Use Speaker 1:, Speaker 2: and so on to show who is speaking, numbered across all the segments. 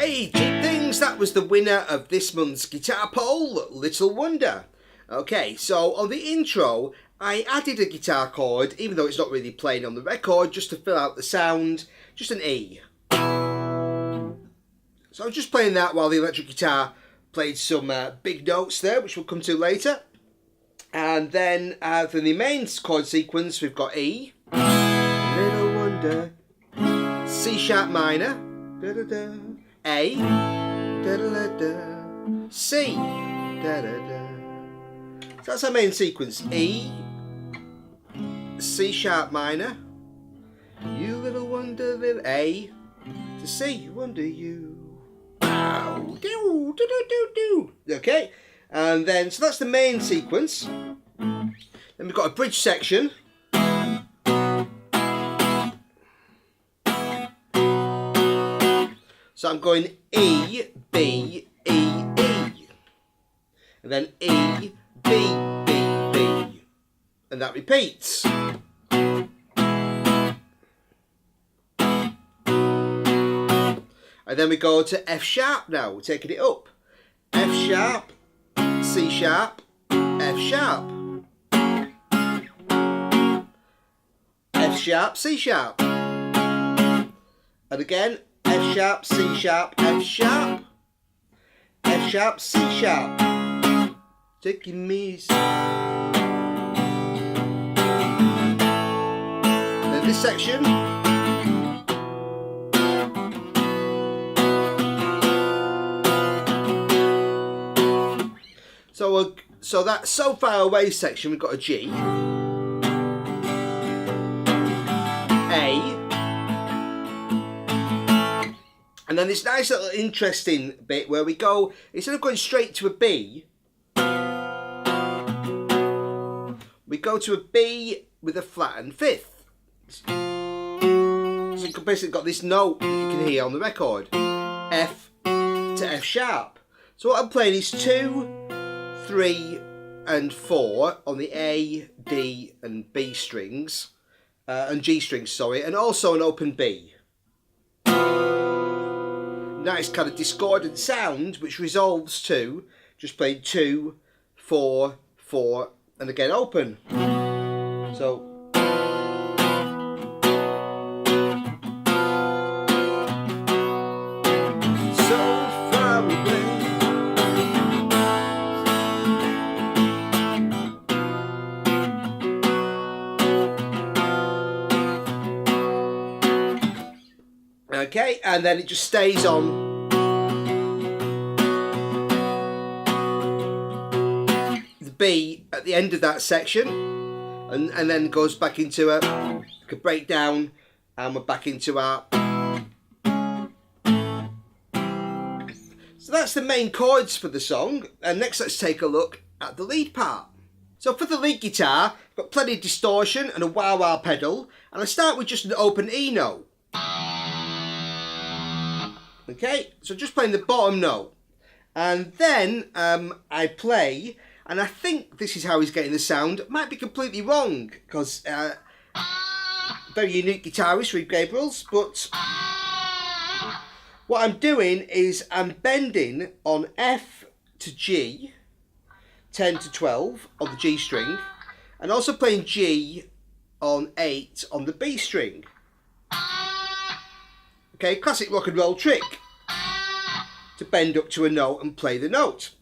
Speaker 1: Hey, Cheap Things, that was the winner of this month's guitar poll, Little Wonder. Okay, so on the intro, I added a guitar chord, even though it's not really playing on the record, just to fill out the sound, just an E. So I was just playing that while the electric guitar played some big notes there, which we'll come to later. And then for the main chord sequence, we've got E, Little Wonder, C sharp minor, da da da, A, da da da da, C, da da da. So that's our main sequence. E, C sharp minor, you little wonder, little A, to C, wonder you. Ow, do, do, do, do, do. Okay, and then, so that's the main sequence. Then we've got a bridge section. So I'm going E, B, E, E. And then E, B, B, B. And that repeats. And then we go to F sharp now, we're taking it up. F sharp, C sharp, F sharp. F sharp, C sharp. And again, F sharp, C sharp, F sharp. F sharp, C sharp. Taking me. Then this section. So that so far away section, we've got a G, A, and then this nice little interesting bit where we go, instead of going straight to a B, we go to a B with a flattened fifth. So you've basically got this note that you can hear on the record, F to F sharp. So what I'm playing is 2, 3 and 4 on the A, D and B strings, and G strings, sorry, and also an open B. Nice kind of discordant sound which resolves to just playing 2, 4, 4 and again open. So far away. Okay, and then it just stays on the B at the end of that section, and then goes back into a breakdown, and we're back into our. So that's the main chords for the song, and next let's take a look at the lead part. So for the lead guitar, I've got plenty of distortion and a wah-wah pedal, and I start with just an open E note. Okay, so just playing the bottom note, and then I play, and I think this is how he's getting the sound. It might be completely wrong because very unique guitarist, Reed Gabriel's, but what I'm doing is I'm bending on F to G, 10 to 12 on the G string, and also playing G on 8 on the B string. Okay, classic rock and roll trick to bend up to a note and play the note.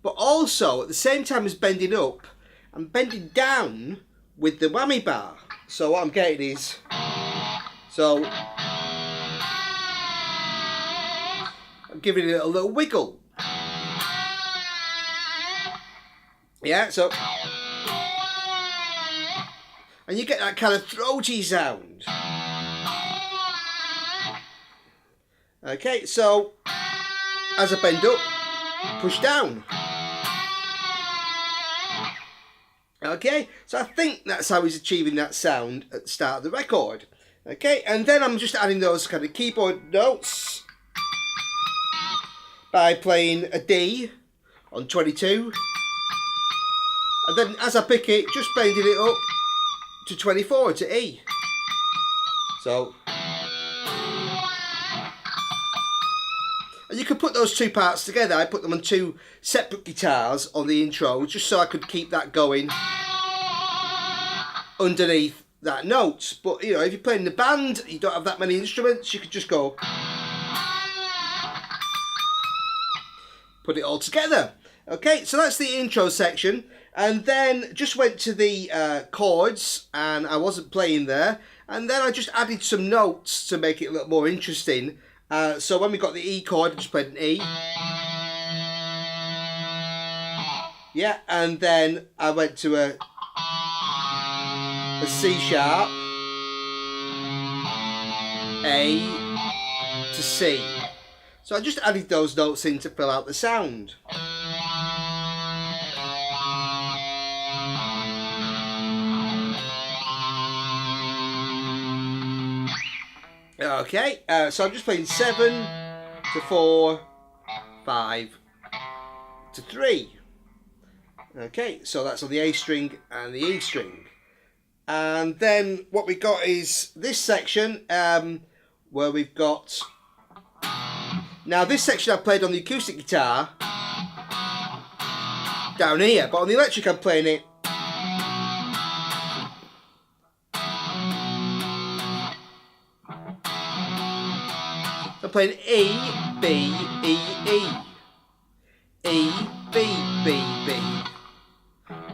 Speaker 1: But also, at the same time as bending up, I'm bending down with the whammy bar. So what I'm getting is, so I'm giving it a little wiggle. Yeah, so, and you get that kind of throaty sound. Okay, so as I bend up, push down. Okay, so I think that's how he's achieving that sound at the start of the record. Okay, and then I'm just adding those kind of keyboard notes by playing a D on 22. And then as I pick it, just bending it up to 24 to E. So And you could put those two parts together. I put them on two separate guitars on the intro, just so I could keep that going underneath that note. But you know, if you're playing in the band, you don't have that many instruments, you could just go put it all together. Okay, so that's the intro section, and then just went to the chords, and I wasn't playing there, and then I just added some notes to make it a little more interesting. So when we got the E chord, I just played an E. Yeah, and then I went to a C sharp, A to C. So I just added those notes in to fill out the sound. Okay, so I'm just playing 7 to 4, 5 to 3. Okay, so that's on the A string and the E string. And then what we got is this section where we've got... Now this section I played on the acoustic guitar down here, but on the electric I'm playing it I'm playing E, B, E, E. E, B, B, B.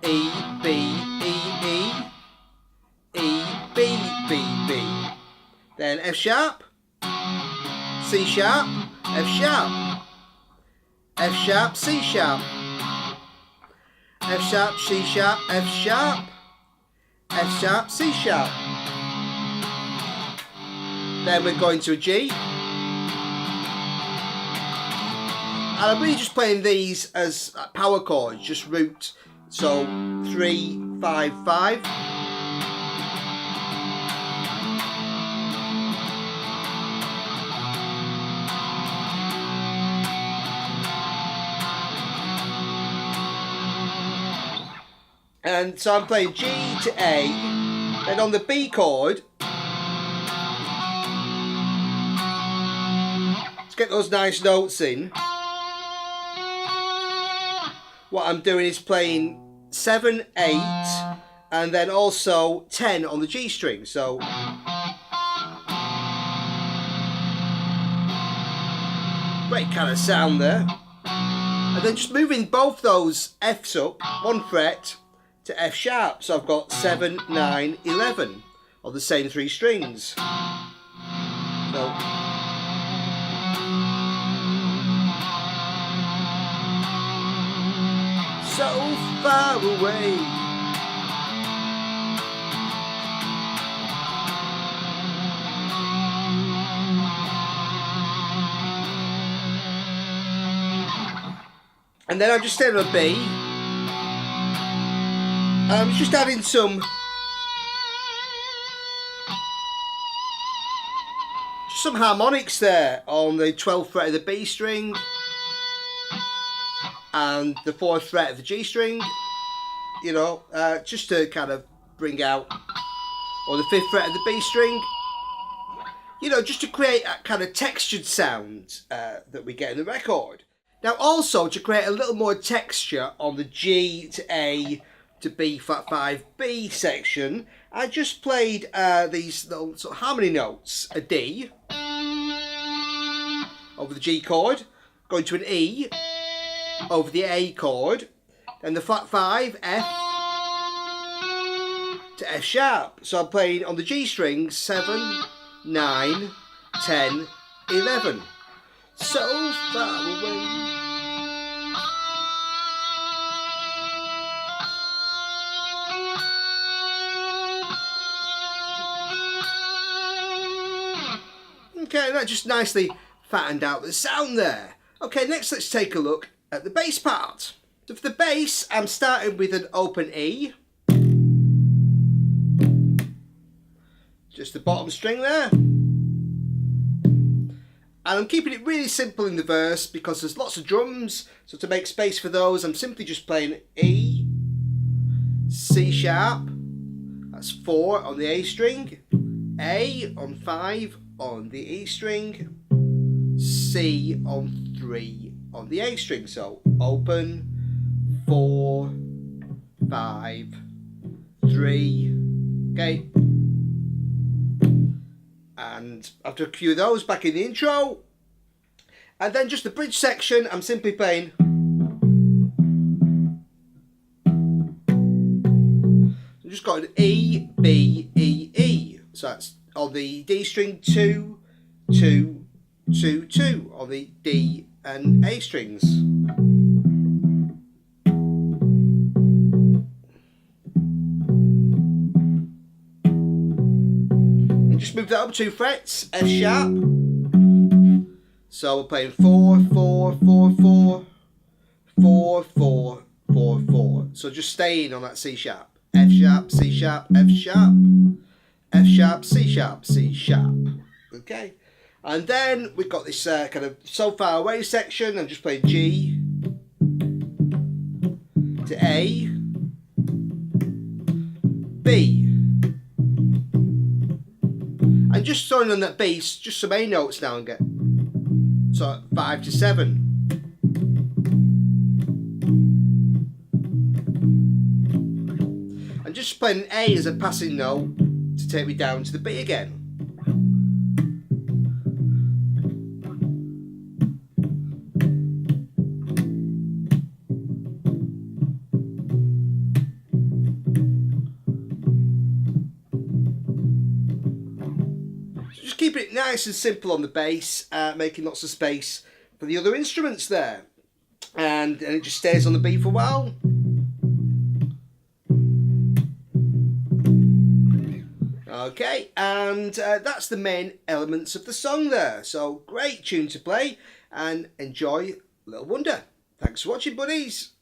Speaker 1: E, B, E, E. E, B, B, B. Then F sharp, C sharp, F sharp. F sharp, C sharp. F sharp, C sharp, F sharp. F sharp, C sharp. Then we're going to a G. And I'm really just playing these as power chords, just root. So 3, 5, 5. And so I'm playing G to A, then on the B chord, to get those nice notes in, what I'm doing is playing 7, 8, and then also 10 on the G string. So great kind of sound there. And then just moving both those Fs up 1 fret to F sharp. So I've got 7, 9, 11 on the same 3 strings. So so far away. And then I'm just staying on a B. And I'm just adding some harmonics there on the 12th fret of the B string and the 4th fret of the G string, you know, just to kind of bring out, or the 5th fret of the B string, you know, just to create a kind of textured sound that we get in the record. Now also to create a little more texture on the G to A to B flat 5 B section, I just played these little sort of harmony notes, a D over the G chord, going to an E over the A chord, then the flat 5 F to F sharp. So I'm playing on the G strings 7, 9, 10, 11. So far away. Okay, that just nicely fattened out the sound there. Okay, next let's take a look at the bass part. So for the bass, I'm starting with an open E. Just the bottom string there. And I'm keeping it really simple in the verse because there's lots of drums. So to make space for those, I'm simply just playing E, C sharp, that's 4 on the A string, A on 5 on the E string, C on 3 on the A string. So open, 4, 5, 3. Okay. And after a few of those, back in the intro. And then just the bridge section, I'm simply playing. I've just got an E, B, E, E. So that's on the D string, 2, 2, 2, 2 on the D and A strings. And just move that up 2 frets, F sharp. So we're playing 4, 4, 4, 4, 4, 4, 4, 4. So just staying on that C sharp. F sharp, C sharp, F sharp, F sharp, C sharp, C sharp. Okay. And then we've got this kind of so far away section. I'm just playing G to A, B. And just throwing on that bass, just some A notes now and get. So 5 to 7. And just playing an A as a passing note to take me down to the B again. Keeping it nice and simple on the bass, making lots of space for the other instruments there. And it just stays on the B for a while. Okay, and that's the main elements of the song there. So great tune to play and enjoy Little Wonder. Thanks for watching, buddies.